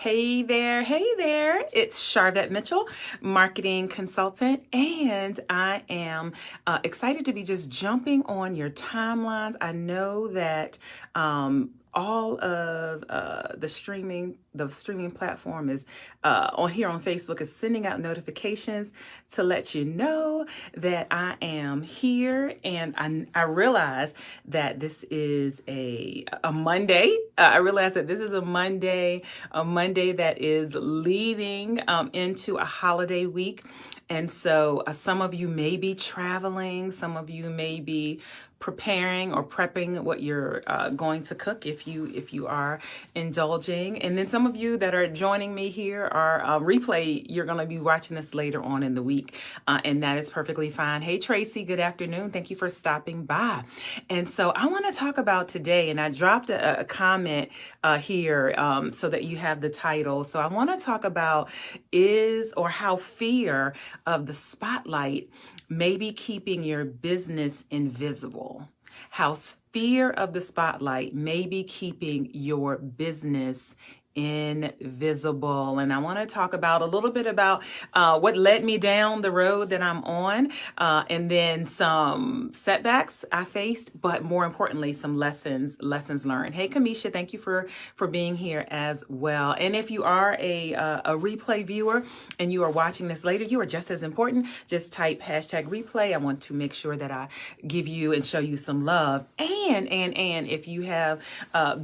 Hey there. It's Charvette Mitchell, marketing consultant, and I am excited to be just jumping on your timelines. I know that all of the streaming platform is on here on Facebook is sending out notifications to let you know that I am here, and I realize that this is a Monday. I realize that this is a Monday that is leading into a holiday week. And so some of you may be traveling, some of you may be preparing or prepping what you're going to cook if you are indulging. And then some of you that are joining me here are replay. You're going to be watching this later on in the week, and that is perfectly fine. Hey Tracy, good afternoon. Thank you for stopping by. And so I want to talk about today, and I dropped a comment here so that you have the title. So I want to talk about how fear of the spotlight may be keeping your business invisible. How fear of the spotlight may be keeping your business invisible. And I want to talk about a little bit about what led me down the road that I'm on, and then some setbacks I faced, but more importantly, some lessons learned. Hey, Kamisha, thank you for being here as well. And if you are a replay viewer and you are watching this later, you are just as important. Just type #replay. I want to make sure that I give you and show you some love. And if you have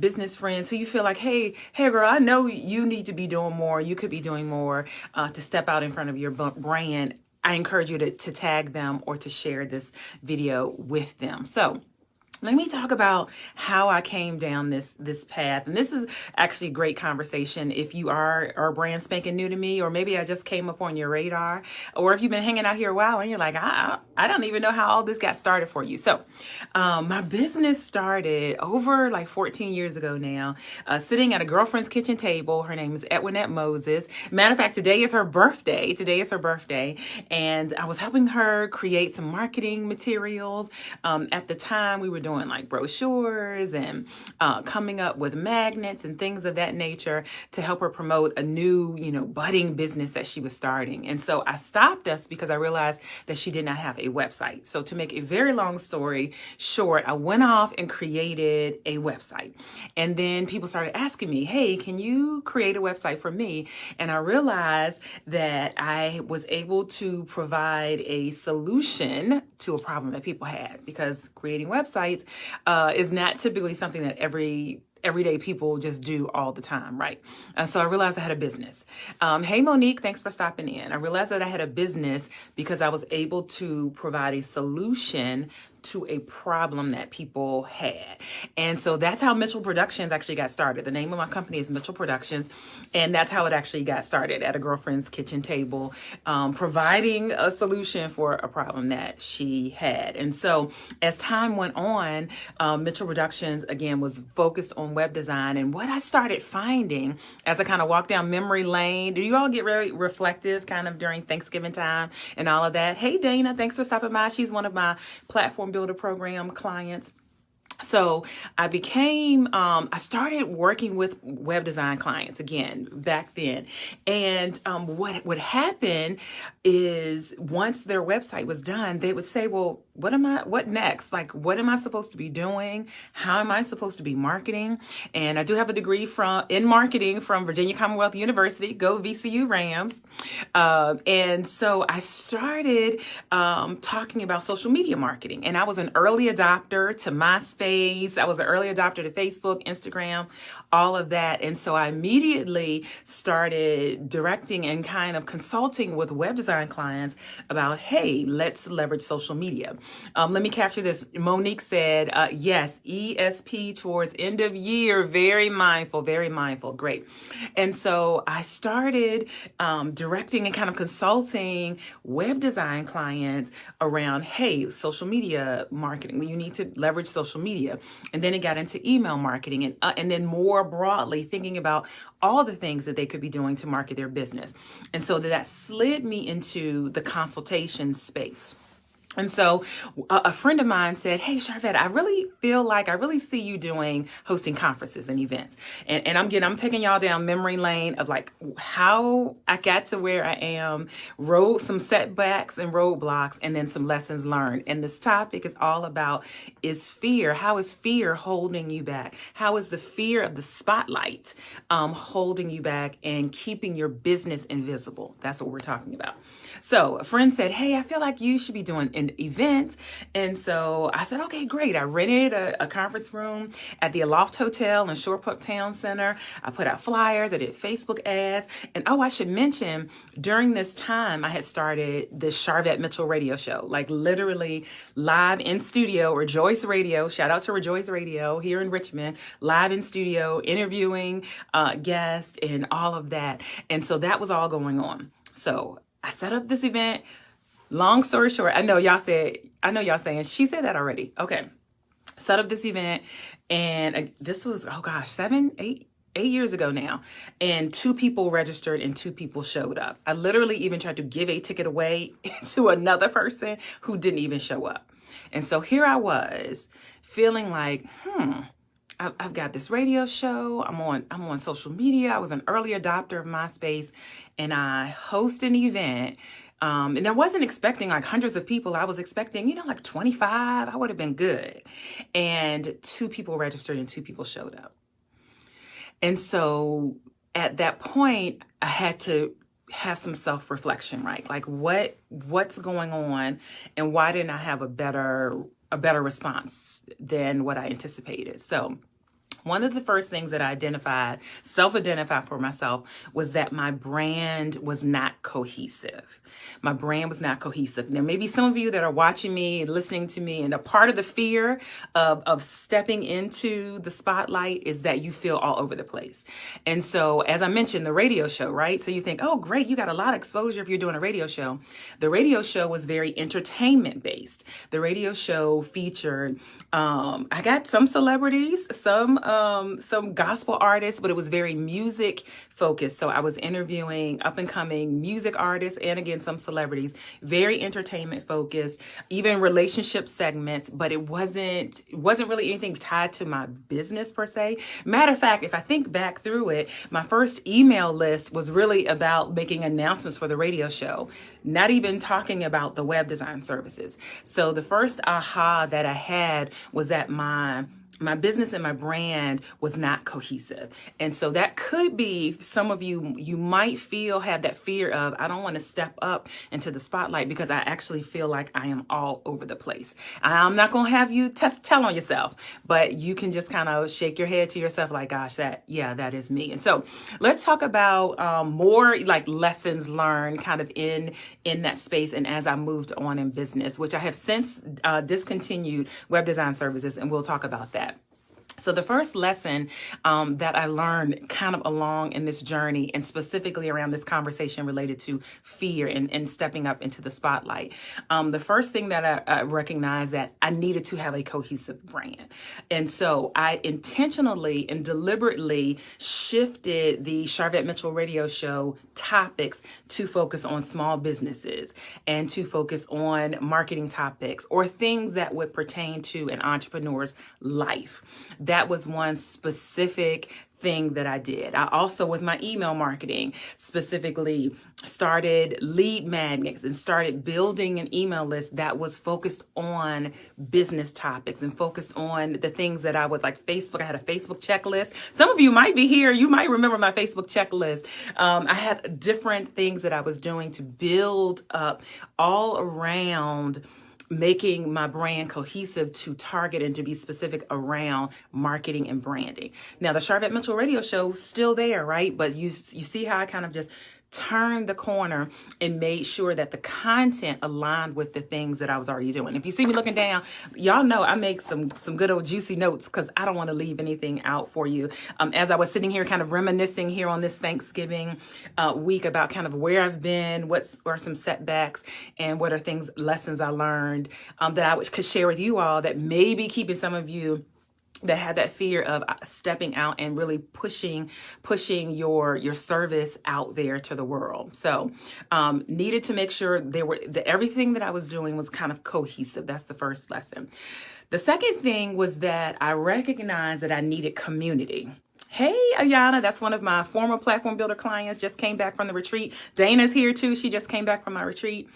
business friends who you feel like, hey girl, I know you need to be doing more. You could be doing more to step out in front of your brand. I encourage you to tag them or to share this video with them. So let me talk about how I came down this path. And this is actually a great conversation if you are brand spanking new to me, or maybe I just came up on your radar, or if you've been hanging out here a while and you're like, I don't even know how all this got started for you. So my business started over like 14 years ago now, sitting at a girlfriend's kitchen table. Her name is Edwinette Moses. Matter of fact, today is her birthday. And I was helping her create some marketing materials. At the time, we were doing like brochures and coming up with magnets and things of that nature to help her promote a new, budding business that she was starting. And so I stopped us because I realized that she did not have a website. So to make a very long story short, I went off and created a website. And then people started asking me, hey, can you create a website for me? And I realized that I was able to provide a solution to a problem that people had, because creating websites is not typically something that everyday people just do all the time, right? So I realized I had a business. Hey, Monique, thanks for stopping in. I realized that I had a business because I was able to provide a solution to a problem that people had. And so that's how Mitchell Productions actually got started. The name of my company is Mitchell Productions, and that's how it actually got started, at a girlfriend's kitchen table, providing a solution for a problem that she had. And so as time went on, Mitchell Productions, again, was focused on web design. And what I started finding as I kind of walked down memory lane, do you all get very reflective kind of during Thanksgiving time and all of that? Hey, Dana, thanks for stopping by. She's one of my platform builder program clients. So I started working with web design clients again back then. And what would happen is once their website was done, they would say, well, what next? Like, what am I supposed to be doing? How am I supposed to be marketing? And I do have a degree in marketing from Virginia Commonwealth University. Go VCU Rams. And so I started talking about social media marketing. And I was an early adopter to MySpace. I was an early adopter to Facebook, Instagram, all of that. And so I immediately started directing and kind of consulting with web design clients about, hey, let's leverage social media. Let me capture this. Monique said, yes, ESP towards end of year. Very mindful, very mindful. Great. And so I started directing and kind of consulting web design clients around, hey, social media marketing. You need to leverage social media. And then it got into email marketing, and then more broadly thinking about all the things that they could be doing to market their business. And so that slid me into the consultation space. And so a friend of mine said, hey, Charvette, I really see you hosting conferences and events. And I'm taking y'all down memory lane of like how I got to where I am, some setbacks and roadblocks, and then some lessons learned. And this topic is all about is fear. How is fear holding you back? How is the fear of the spotlight holding you back and keeping your business invisible? That's what we're talking about. So a friend said, hey, I feel like you should be doing an event. And so I said, okay, great. I rented a conference room at the Aloft Hotel in Shore Park Town Center. I put out flyers. I did Facebook ads. And I should mention, during this time, I had started the Charvette Mitchell radio show, like literally live in studio, Rejoice Radio. Shout out to Rejoice Radio here in Richmond, live in studio, interviewing guests and all of that. And so that was all going on. So I set up this event. Long story short, I know y'all saying, she said that already. Okay. Set up this event. And this was, 8 years ago now. And 2 people registered and 2 people showed up. I literally even tried to give a ticket away to another person who didn't even show up. And so here I was feeling like, I've got this radio show. I'm on social media. I was an early adopter of MySpace, and I host an event. And I wasn't expecting like hundreds of people. I was expecting, like 25. I would have been good. And 2 people registered and 2 people showed up. And so at that point, I had to have some self-reflection, right? Like what's going on, and why didn't I have a better response than what I anticipated? So one of the first things that I self-identified for myself, was that my brand was not cohesive. My brand was not cohesive. Now, maybe some of you that are watching me and listening to me, and a part of the fear of stepping into the spotlight is that you feel all over the place. And so, as I mentioned, the radio show, right? So you think, oh, great, you got a lot of exposure if you're doing a radio show. The radio show was very entertainment based. The radio show featured, I got some celebrities, some gospel artists, but it was very music focused. So I was interviewing up and coming music artists and again, some celebrities, very entertainment focused, even relationship segments, but it wasn't really anything tied to my business per se. Matter of fact, if I think back through it, my first email list was really about making announcements for the radio show, not even talking about the web design services. So the first aha that I had was that my business and my brand was not cohesive. And so that could be some of you might have that fear of, I don't want to step up into the spotlight because I actually feel like I am all over the place. I'm not going to have you tell on yourself, but you can just kind of shake your head to yourself like, gosh, that is me. And so let's talk about more like lessons learned kind of in that space. And as I moved on in business, which I have since discontinued web design services, and we'll talk about that. So the first lesson that I learned kind of along in this journey, and specifically around this conversation related to fear and stepping up into the spotlight, the first thing that I recognized that I needed to have a cohesive brand. And so I intentionally and deliberately shifted the Charvette Mitchell radio show topics to focus on small businesses and to focus on marketing topics or things that would pertain to an entrepreneur's life. That was one specific thing that I did. I also, with my email marketing, specifically started lead magnets and started building an email list that was focused on business topics and focused on the things that I was like Facebook. I had a Facebook checklist. Some of you might be here. You might remember my Facebook checklist. I had different things that I was doing to build up all around making my brand cohesive, to target and to be specific around marketing and branding. Now, the Charvette Mitchell radio show is still there, right? But you see how I kind of just turned the corner and made sure that the content aligned with the things that I was already doing. If you see me looking down, y'all know I make some good old juicy notes because I don't want to leave anything out for you. As I was sitting here kind of reminiscing here on this Thanksgiving week about kind of where I've been, what are some setbacks, and what are lessons I learned that I could share with you all that may be keeping some of you that had that fear of stepping out and really pushing your service out there to the world. So needed to make sure everything that I was doing was kind of cohesive. That's the first lesson. The second thing was that I recognized that I needed community. Hey, Ayana, that's one of my former platform builder clients, just came back from the retreat. Dana's here too. She just came back from my retreat,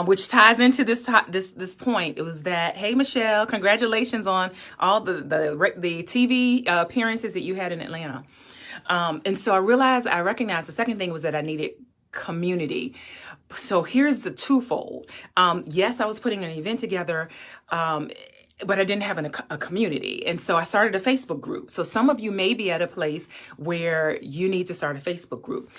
which ties into this point. It was that, hey, Michelle, congratulations on all the TV appearances that you had in Atlanta. And so I recognized the second thing was that I needed community. So here's the twofold. Yes, I was putting an event together, but I didn't have a community. And so I started a Facebook group. So some of you may be at a place where you need to start a Facebook group.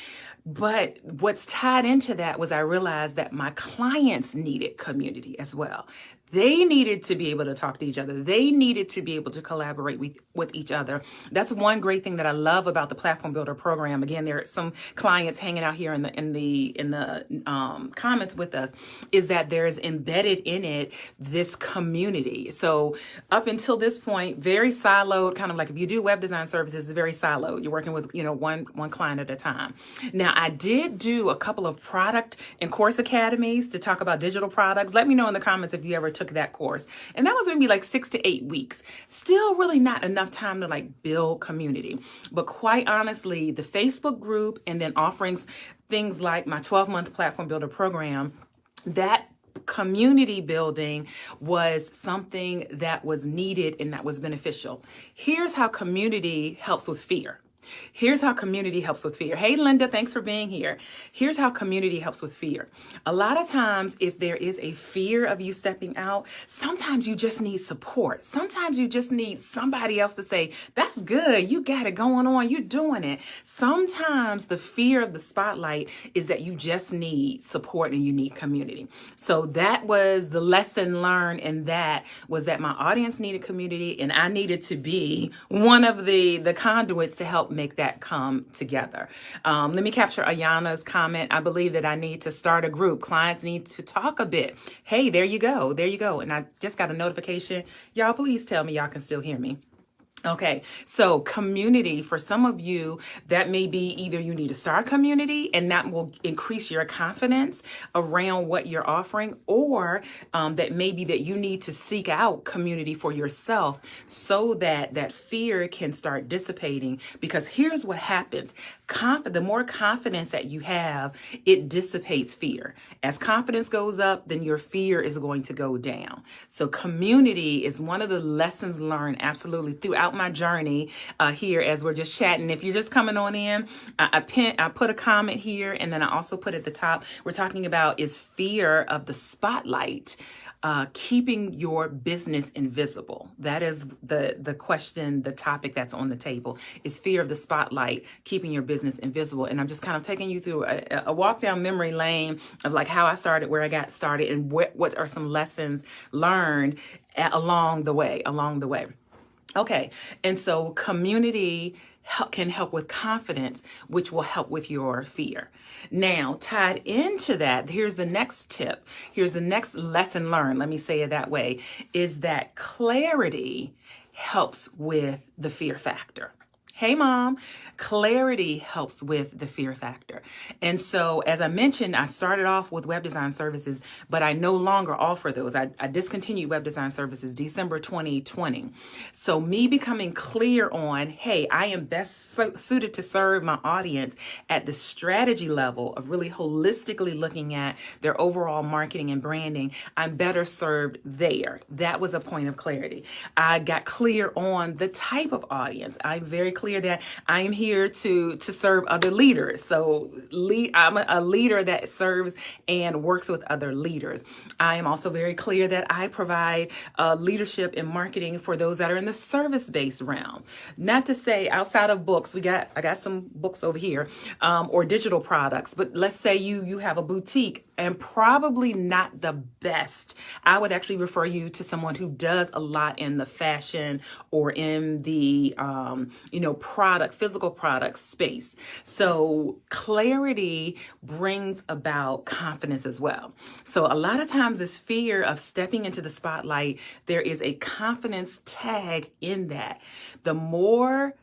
But what's tied into that was I realized that my clients needed community as well. They needed to be able to talk to each other. They needed to be able to collaborate with each other. That's one great thing that I love about the Platform Builder program. Again, there are some clients hanging out here in the comments with us, is that there's embedded in it this community. So up until this point, very siloed, kind of like if you do web design services, it's very siloed. You're working with one client at a time. Now, I did do a couple of product and course academies to talk about digital products. Let me know in the comments if you ever took that course. And that was maybe like 6 to 8 weeks. Still really not enough time to like build community. But quite honestly, the Facebook group and then offerings, things like my 12-month Platform Builder program, that community building was something that was needed and that was beneficial. Here's how community helps with fear. Here's how community helps with fear. Hey, Linda, thanks for being here. Here's how community helps with fear. A lot of times, if there is a fear of you stepping out, sometimes you just need support. Sometimes you just need somebody else to say, that's good. You got it going on. You're doing it. Sometimes the fear of the spotlight is that you just need support and you need community. So that was the lesson learned, and that was that my audience needed community, and I needed to be one of the conduits to help make that come together. Let me capture Ayana's comment. I believe that I need to start a group. Clients need to talk a bit. Hey, there you go. There you go. And I just got a notification. Y'all, please tell me y'all can still hear me. Okay, so community, for some of you, that may be either you need to start a community and that will increase your confidence around what you're offering, or that may be that you need to seek out community for yourself so that that fear can start dissipating. Because here's what happens. The more confidence that you have, it dissipates fear. As confidence goes up, then your fear is going to go down. So community is one of the lessons learned absolutely throughout my journey here as we're just chatting. If you're just coming on in, I put a comment here, and then I also put at the top, we're talking about, is fear of the spotlight keeping your business invisible? That is the question, the topic that's on the table, is fear of the spotlight keeping your business invisible. And I'm just kind of taking you through a walk down memory lane of like how I started, where I got started, and what are some lessons learned along the way. Okay, and so community can help with confidence, which will help with your fear. Now, tied into that, here's the next tip. Here's the next lesson learned. Let me say it that way, is that clarity helps with the fear factor. Hey, Mom. Clarity helps with the fear factor. And so, as I mentioned, I started off with web design services, but I no longer offer those. I discontinued web design services December 2020. So me becoming clear on, hey, I am best suited to serve my audience at the strategy level of really holistically looking at their overall marketing and branding. I'm better served there. That was a point of clarity. I got clear on the type of audience. I'm very clear that I am here to serve other leaders. So I'm a leader that serves and works with other leaders. I am also very clear that I provide leadership and marketing for those that are in the service-based realm. Not to say outside of books, I got some books over here, or digital products, but let's say you have a boutique and probably not the best. I would actually refer you to someone who does a lot in the fashion or in the, product, physical product space. So clarity brings about confidence as well. So a lot of times this fear of stepping into the spotlight, there is a confidence tag in that. The more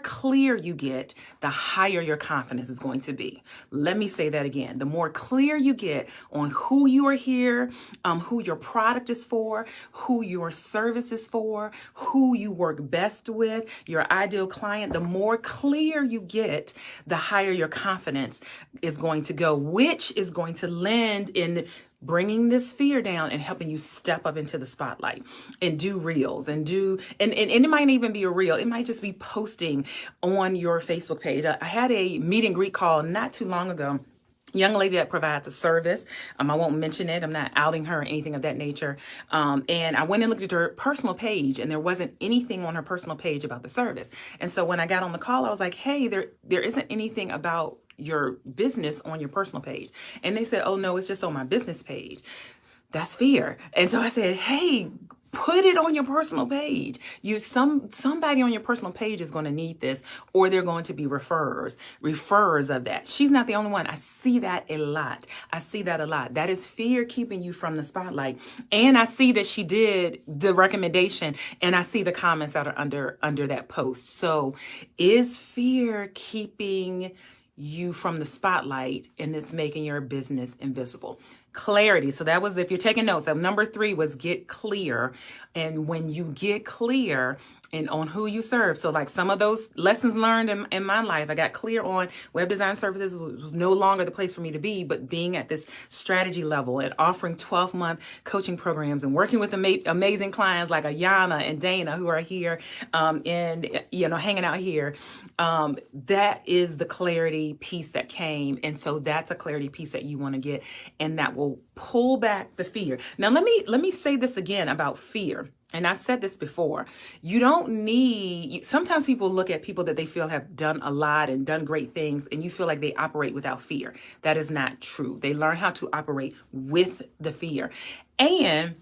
clear you get, the higher your confidence is going to be. Let me say that again. The more clear you get on who you are here, who your product is for, who your service is for, who you work best with, your ideal client, the more clear you get, the higher your confidence is going to go, which is going to lend in bringing this fear down and helping you step up into the spotlight and do reels and it might even be a reel. It might just be posting on your Facebook page. I had a meet and greet call not too long ago. Young lady that provides a service. I won't mention it. I'm not outing her or anything of that nature. And I went and looked at her personal page, and there wasn't anything on her personal page about the service. And so when I got on the call, I was like, hey, there isn't anything about your business on your personal page. And they said, oh no, it's just on my business page. That's fear. And so I said, hey, put it on your personal page. Somebody on your personal page is going to need this, or they're going to be referrers of that. She's not the only one. I see that a lot. That is fear keeping you from the spotlight. And I see that she did the recommendation, and I see the comments that are under that post. So is fear keeping you from the spotlight, and it's making your business invisible? Clarity. So that was, if you're taking notes, number 3 was get clear. And when you get clear and on who you serve. So like some of those lessons learned in my life, I got clear on web design services was no longer the place for me to be, but being at this strategy level and offering 12-month coaching programs and working with amazing clients like Ayana and Dana who are here and hanging out here. That is the clarity piece that came. And so that's a clarity piece that you want to get, and that will pull back the fear. Now, let me say this again about fear. And I said this before, sometimes people look at people that they feel have done a lot and done great things, and you feel like they operate without fear. That is not true. They learn how to operate with the fear. And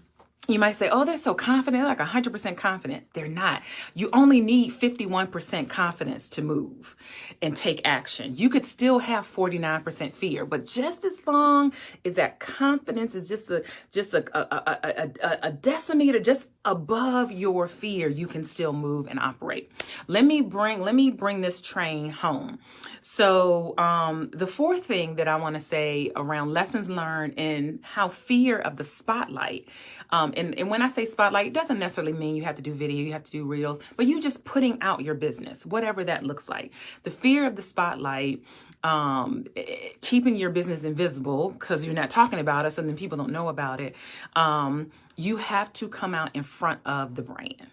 you might say, oh, they're so confident, like 100% confident. They're not. You only need 51% confidence to move and take action. You could still have 49% fear, but just as long as that confidence is just a decimeter, just above your fear, you can still move and operate. Let me bring this train home. So the fourth thing that I want to say around lessons learned and how fear of the spotlight, and when I say spotlight, it doesn't necessarily mean you have to do video, you have to do reels, but you just putting out your business, whatever that looks like. The fear of the spotlight, keeping your business invisible because you're not talking about it, so then people don't know about it. You have to come out in front of the brand.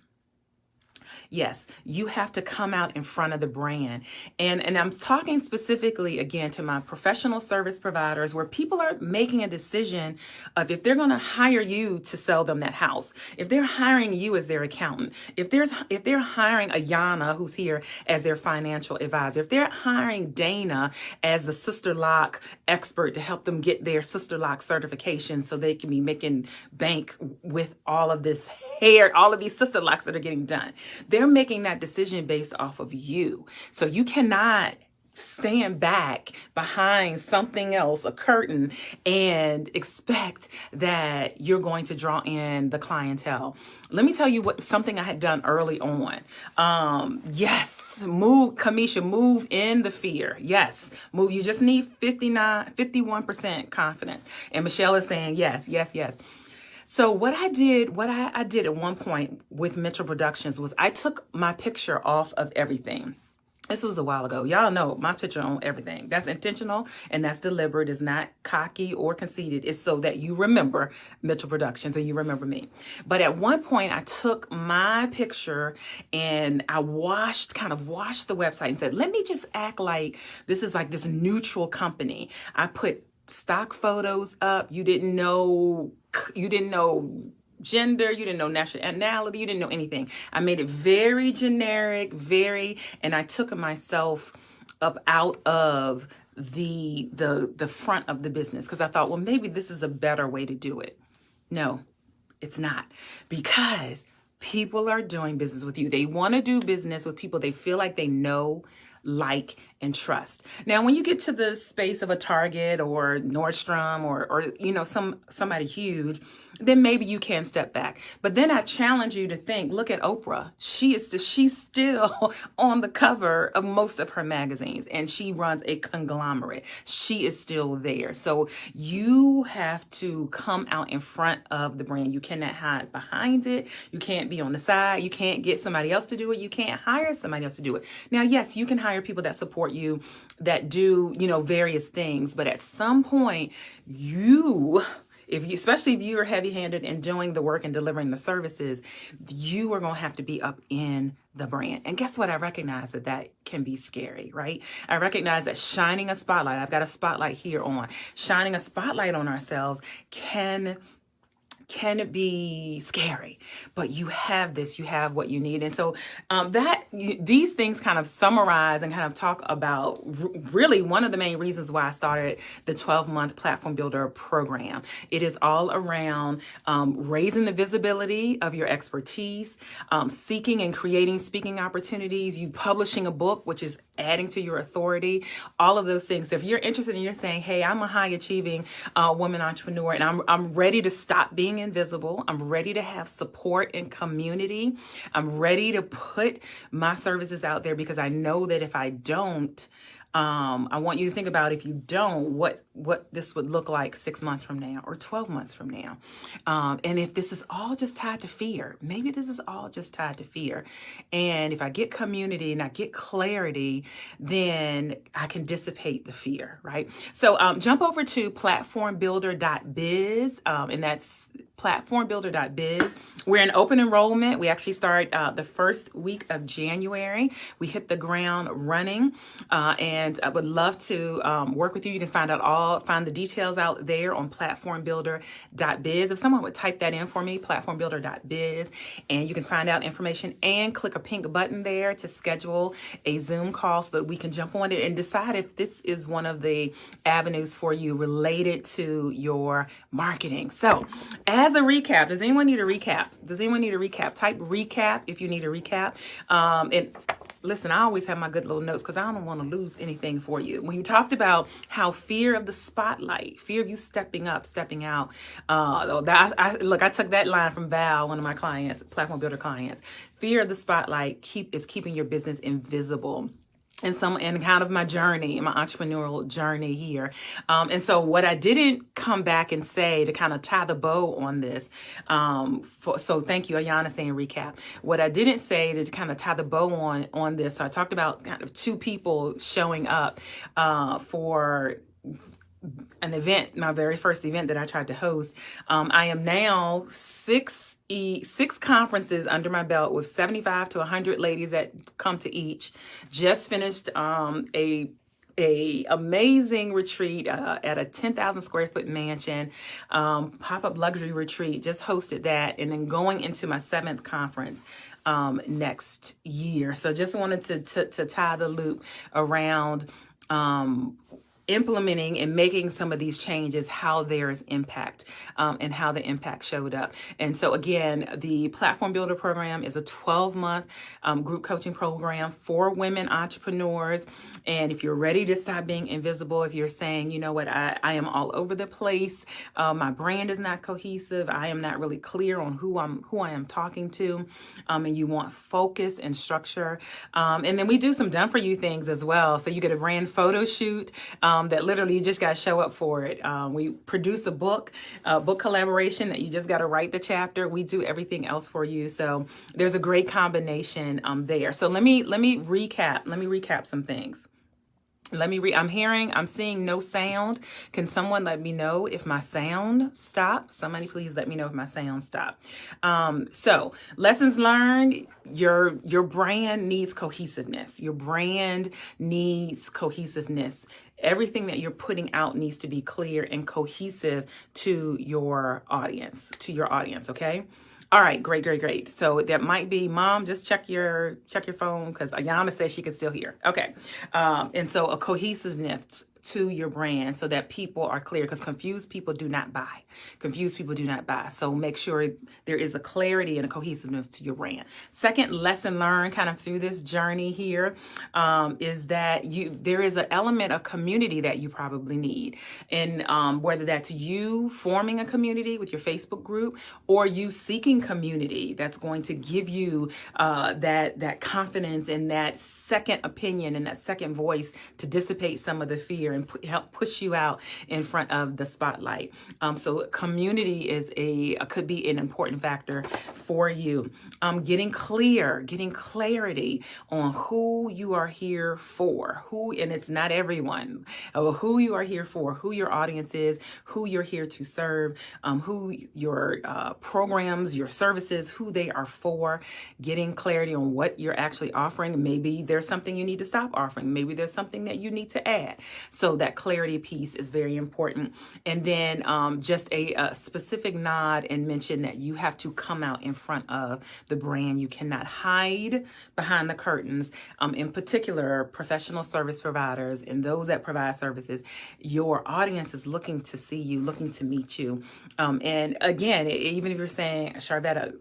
Yes, you have to come out in front of the brand. And I'm talking specifically, again, to my professional service providers where people are making a decision of if they're going to hire you to sell them that house, if they're hiring you as their accountant, if they're hiring Ayana, who's here, as their financial advisor, if they're hiring Dana as the Sister Lock expert to help them get their Sister Lock certification so they can be making bank with all of this hair, all of these Sister Locks that are getting done. They're making that decision based off of you. So you cannot stand back behind something else, a curtain, and expect that you're going to draw in the clientele. Let me tell you something I had done early on. Yes, Kamisha, move in the fear. Yes, move. You just need 51% confidence. And Michelle is saying yes, yes, yes. So what I did at one point with Mitchell Productions was I took my picture off of everything. This was a while ago. Y'all know my picture on everything. That's intentional and that's deliberate. It's not cocky or conceited. It's so that you remember Mitchell Productions or you remember me. But at one point I took my picture and I kind of washed the website and said, let me just act like this is like this neutral company. I put stock photos up. You didn't know gender, you didn't know nationality, you didn't know anything. I made it very generic, and I took myself up out of the front of the business because I thought, well, maybe this is a better way to do it. No, it's not, because People are doing business with you. They want to do business with people they feel like they know, like, and trust. Now, when you get to the space of a Target or Nordstrom or somebody huge, then maybe you can step back. But then I challenge you to think, look at Oprah. She's still on the cover of most of her magazines, and she runs a conglomerate. She is still there. So you have to come out in front of the brand. You cannot hide behind it. You can't be on the side. You can't get somebody else to do it. You can't hire somebody else to do it. Now, yes, you can hire people that support you, that do, various things. But at some point, especially if you are heavy-handed in doing the work and delivering the services, you are going to have to be up in the brand. And guess what? I recognize that can be scary, right? I recognize that shining a spotlight, I've got a spotlight here on, shining a spotlight on ourselves can be scary, but you have what you need. And so these things kind of summarize and kind of talk about really one of the main reasons why I started the 12-month Platform Builder program. It is all around raising the visibility of your expertise, seeking and creating speaking opportunities, you publishing a book, which is adding to your authority, all of those things. So if you're interested and you're saying, hey, I'm a high achieving woman entrepreneur and I'm ready to stop being invisible. I'm ready to have support and community. I'm ready to put my services out there because I know that if I don't, I want you to think about if you don't, what this would look like 6 months from now or 12 months from now. And if this is all just tied to fear, maybe this is all just tied to fear. And if I get community and I get clarity, then I can dissipate the fear, right? So jump over to platformbuilder.biz, and that's platformbuilder.biz. We're in open enrollment. We actually start the first week of January. We hit the ground running, and I would love to work with you. You can find the details out there on platformbuilder.biz. If someone would type that in for me, platformbuilder.biz, and you can find out information and click a pink button there to schedule a Zoom call so that we can jump on it and decide if this is one of the avenues for you related to your marketing. So as a recap, does anyone need a recap? Type recap if you need a recap. And listen, I always have my good little notes because I don't want to lose anything for you. When you talked about how fear of the spotlight, fear of you stepping out, I took that line from Val, one of my clients, Platform Builder clients. Fear of the spotlight is keeping your business invisible. And kind of my journey, my entrepreneurial journey here. And so what I didn't come back and say to kind of tie the bow on this, so thank you, Ayana, saying recap. What I didn't say to kind of tie the bow on this, so I talked about kind of two people showing up for an event, my very first event that I tried to host. I am now six conferences under my belt with 75 to 100 ladies that come to each. Just finished a amazing retreat at a 10,000 square foot mansion, pop-up luxury retreat. Just hosted that, and then going into my 7th conference next year. So just wanted to tie the loop around implementing and making some of these changes, how there's impact, and how the impact showed up. And so again, the Platform Builder program is a 12-month group coaching program for women entrepreneurs. And if you're ready to stop being invisible, if you're saying, you know what, I am all over the place, my brand is not cohesive, I am not really clear on who I am talking to, and you want focus and structure. And then we do some done for you things as well. So you get a brand photo shoot, that literally you just got to show up for it. We produce a book collaboration that you just got to write the chapter. We do everything else for you. So there's a great combination there. So let me recap some things. I'm seeing no sound. Can someone let me know if my sound stopped? Somebody please let me know if my sound stopped. So lessons learned, your brand needs cohesiveness. Your brand needs cohesiveness. Everything that you're putting out needs to be clear and cohesive to your audience, okay? All right, great. So that might be, Mom, just check your phone because Ayana says she can still hear. Okay. And so a cohesiveness to your brand so that people are clear, because confused people do not buy. Confused people do not buy. So make sure there is a clarity and a cohesiveness to your brand. Second lesson learned kind of through this journey here is that there is an element of community that you probably need. And whether that's you forming a community with your Facebook group or you seeking community that's going to give you that confidence and that second opinion and that second voice to dissipate some of the fear and help push you out in front of the spotlight. So community could be an important factor for you. Getting clarity on who you are here for, and it's not everyone, who you are here for, who your audience is, who you're here to serve, who your programs, your services, who they are for. Getting clarity on what you're actually offering. Maybe there's something you need to stop offering. Maybe there's something that you need to add. So that clarity piece is very important. And then just a specific nod and mention that you have to come out in front of the brand. You cannot hide behind the curtains. In particular, professional service providers and those that provide services, your audience is looking to see you, looking to meet you. And again, even if you're saying, Sharvetta,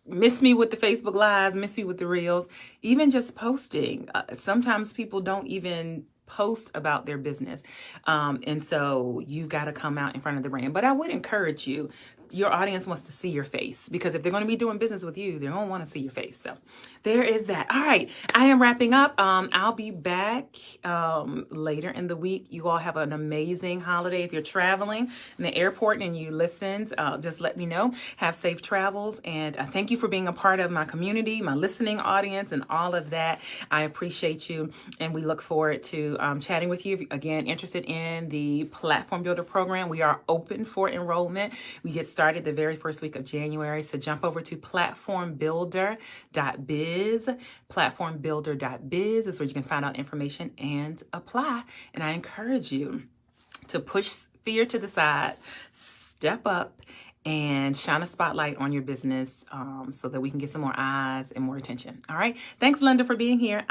miss me with the Facebook Lives, miss me with the Reels, even just posting. Sometimes people don't even post about their business. And so you've got to come out in front of the brand. But I would encourage you, your audience wants to see your face, because if they're going to be doing business with you, they're going to want to see your face. So there is that. All right. I am wrapping up. I'll be back later in the week. You all have an amazing holiday. If you're traveling in the airport and you listened, just let me know. Have safe travels. And thank you for being a part of my community, my listening audience, and all of that. I appreciate you. And we look forward to chatting with you. Again, interested in the Platform Builder program, we are open for enrollment. We get started the very first week of January. So jump over to platformbuilder.biz. Platformbuilder.biz is where you can find out information and apply. And I encourage you to push fear to the side, step up, and shine a spotlight on your business so that we can get some more eyes and more attention. All right. Thanks, Linda, for being here.